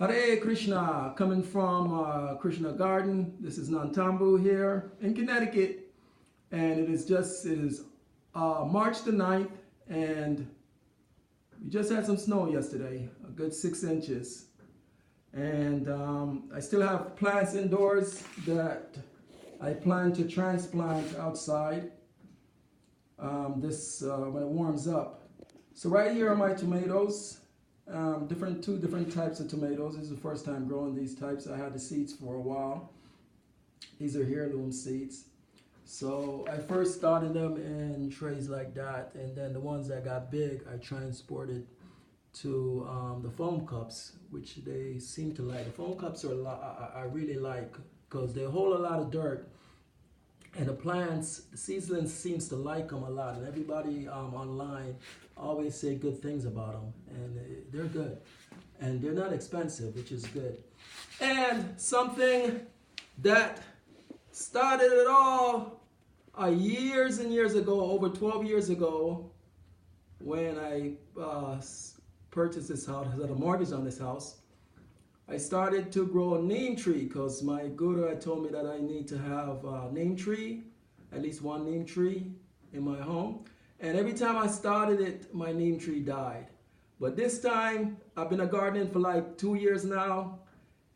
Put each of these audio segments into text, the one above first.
Hare Krishna, coming from Krishna Garden. This is Nantambu here in Connecticut, and it is March the 9th, and we just had some snow yesterday, a good 6 inches. And I still have plants indoors that I plan to transplant outside when it warms up. So right here are my tomatoes. Two different types of tomatoes. This is the first time growing these types. I had the seeds for a while. These are heirloom seeds. So I first started them in trays like that, and then the ones that got big, I transported to the foam cups, which they seem to like. The foam cups are I really like because they hold a lot of dirt, and the seedlings seems to like them a lot, and everybody online always say good things about them, and they're good, and they're not expensive, which is good. And something that started it all years and years ago, over 12 years ago, when I purchased this house, had a mortgage on this house. I started to grow a neem tree because my guru had told me that I need to have a neem tree, at least one neem tree in my home. And every time I started it, my neem tree died. But this time, I've been gardening for like 2 years now,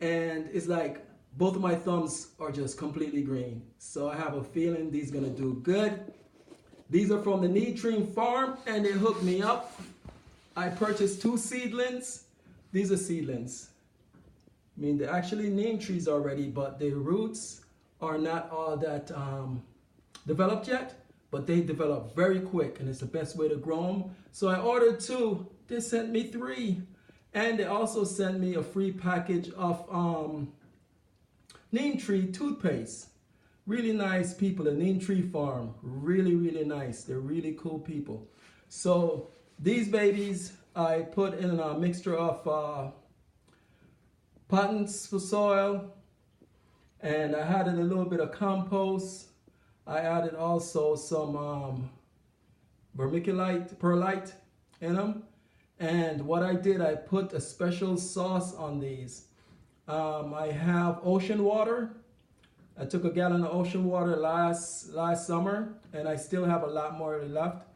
and it's like both of my thumbs are just completely green. So I have a feeling these are gonna do good. These are from the Neems farm, and they hooked me up. I purchased 2 seedlings. These are seedlings. I mean, they're actually neem trees already, but their roots are not all that developed yet, but they develop very quick, and it's the best way to grow them. So I ordered 2. They sent me 3. And they also sent me a free package of neem tree toothpaste. Really nice people, the Neem Tree Farm. Really, really nice. They're really cool people. So these babies, I put in a mixture of pottings for soil, and I added a little bit of compost. I added also some vermiculite, perlite in them. And what I did, I put a special sauce on these. I have ocean water. I took a gallon of ocean water last summer, and I still have a lot more left.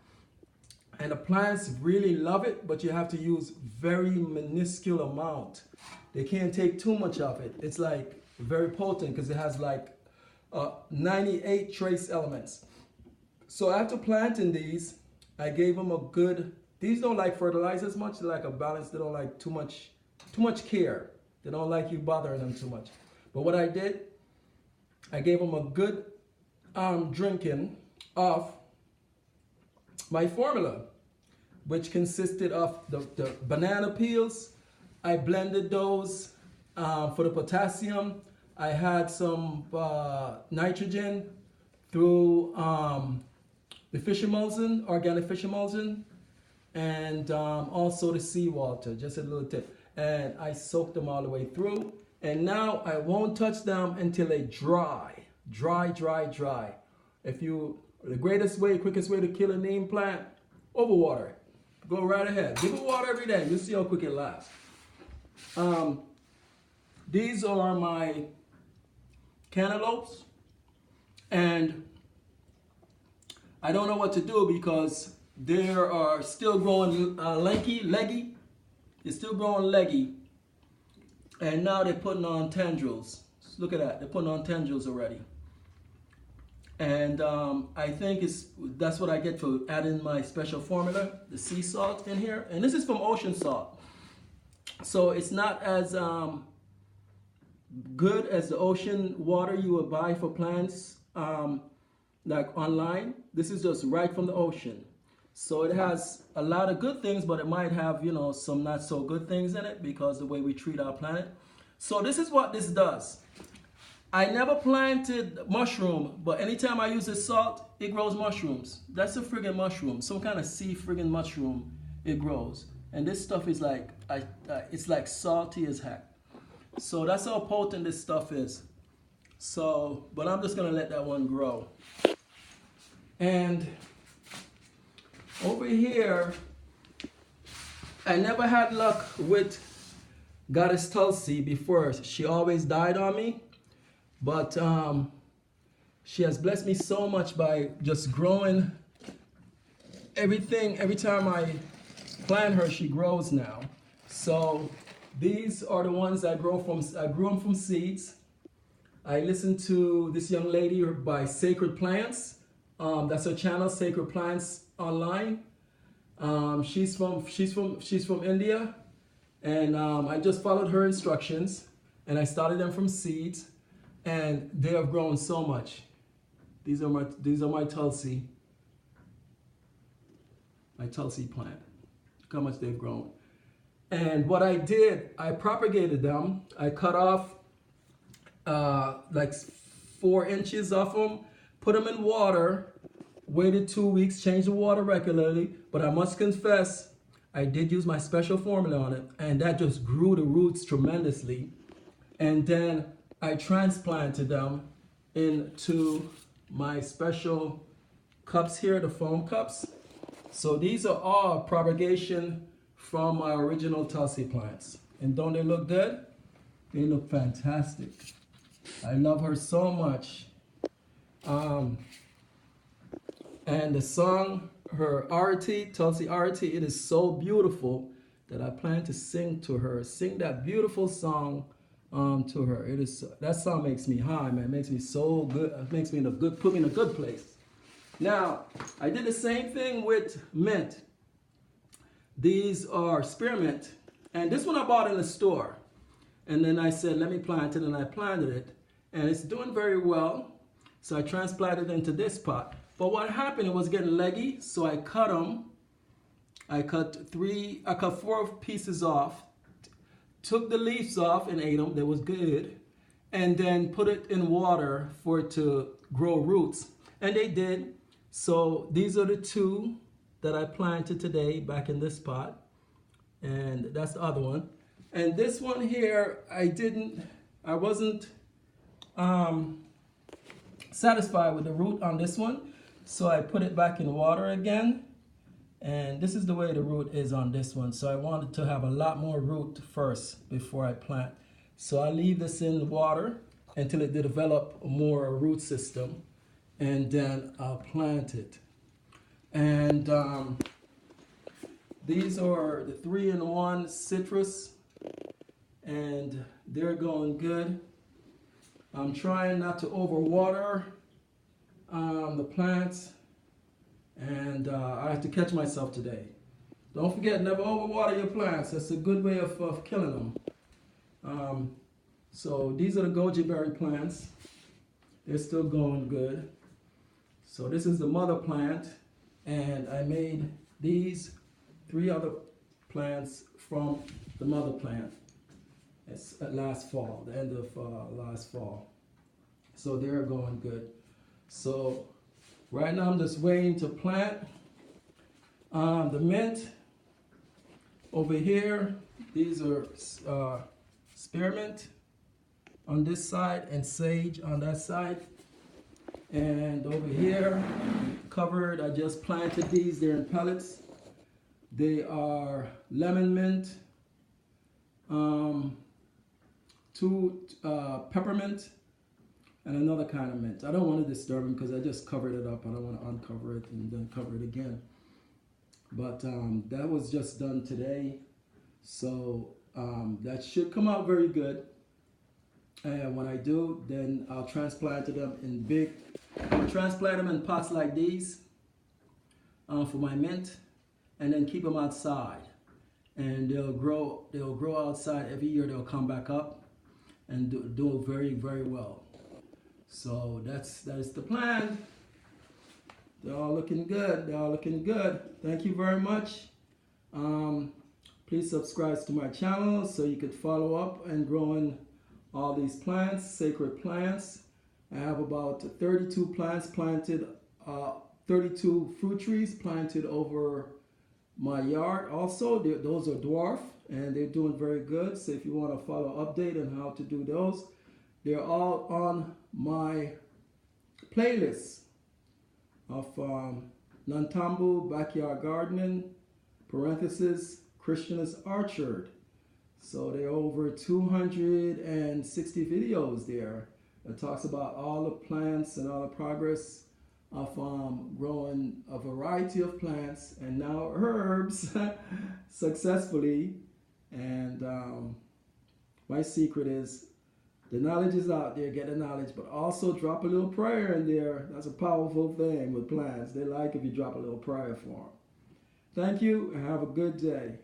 And the plants really love it, but you have to use very minuscule amount. They can't take too much of it. It's like very potent because it has like 98 trace elements. So after planting these, I gave them a good, these don't like fertilizer as much, they're like a balance. They don't like too much care. They don't like you bothering them too much. But what I did, I gave them a good drinking of my formula, which consisted of the banana peels. I blended those for the potassium. I had some nitrogen through the fish emulsion, organic fish emulsion, and also the seawater, just a little tip. And I soaked them all the way through. And now I won't touch them until they dry. Dry. The quickest way to kill a neem plant, overwater it. Go right ahead. Give it water every day. You'll see how quick it lasts. These are my cantaloupes, and I don't know what to do because they are still growing leggy. They're still growing leggy, and now they're putting on tendrils. Look at that. They're putting on tendrils already. And I think that's what I get for adding my special formula, the sea salt in here. And this is from ocean salt. So it's not as good as the ocean water you would buy for plants like online. This is just right from the ocean. So it has a lot of good things, but it might have, some not so good things in it because of the way we treat our planet. So this is what this does. I never planted mushroom, but anytime I use this salt, it grows mushrooms. That's a friggin' mushroom, some kind of sea friggin' mushroom it grows. And this stuff is like, it's like salty as heck. So that's how potent this stuff is. So, but I'm just gonna let that one grow. And over here, I never had luck with Goddess Tulsi before. She always died on me, but she has blessed me so much by just growing everything. Every time I plant her, she grows now. So these are the ones I grew them from seeds. I listened to this young lady by Sacred Plants. That's her channel, Sacred Plants Online. She's from India, and I just followed her instructions, and I started them from seeds, and they have grown so much. These are my Tulsi plant. Look how much they've grown. And what I did, I propagated them. I cut off like 4 inches off them, put them in water, waited 2 weeks, changed the water regularly. But I must confess, I did use my special formula on it, and that just grew the roots tremendously. And then I transplanted them into my special cups here, the foam cups. So these are all propagation from my original Tulsi plants. And don't they look good? They look fantastic. I love her so much. And the song, her arati, Tulsi arati, it is so beautiful that I plan to sing to her. Sing that beautiful song to her. That song makes me high, man. It makes me so good. It makes me put me in a good place. Now, I did the same thing with mint. These are spearmint, and this one I bought in the store. And then I said, let me plant it, and I planted it. And it's doing very well. So I transplanted it into this pot. But what happened, it was getting leggy, so I cut them. I cut 4 pieces off, took the leaves off and ate them. That was good. And then put it in water for it to grow roots. And they did. So these are the 2 that I planted today back in this pot. And that's the other one. And this one here, I wasn't satisfied with the root on this one. So I put it back in water again. And this is the way the root is on this one. So I wanted to have a lot more root first before I plant. So I leave this in water until it develop more root system. And then I'll plant it. And these are the 3-in-1 citrus, and they're going good. I'm trying not to overwater the plants, and I have to catch myself today. Don't forget, never overwater your plants. That's a good way of killing them. So these are the goji berry plants. They're still going good. So this is the mother plant. And I made these 3 other plants from the mother plant. It's last fall, the end of last fall. So they're going good. So right now I'm just waiting to plant the mint. Over here, these are spearmint on this side and sage on that side. And over here, covered, I just planted these. They're in pellets. They are lemon mint, 2 peppermint, and another kind of mint. I don't want to disturb them because I just covered it up. I don't want to uncover it and then cover it again. But that was just done today. So that should come out very good. And when I do, then I'll transplant them in I'll transplant them in pots like these for my mint, and then keep them outside. And they'll grow outside every year. They'll come back up and do very, very well. So that is the plan. They're all looking good. They're all looking good. Thank you very much. Please subscribe to my channel so you could follow up and growing all these plants, sacred plants. I have about 32 plants planted, 32 fruit trees planted over my yard. Also, those are dwarf and they're doing very good. So if you want to follow update on how to do those, they're all on my playlist of Nantambu Backyard Gardening, parenthesis, Christianist Orchard. So there are over 260 videos there that talks about all the plants and all the progress of growing a variety of plants and now herbs successfully. And my secret is the knowledge is out there, get the knowledge, but also drop a little prayer in there. That's a powerful thing with plants. They like if you drop a little prayer for them. Thank you and have a good day.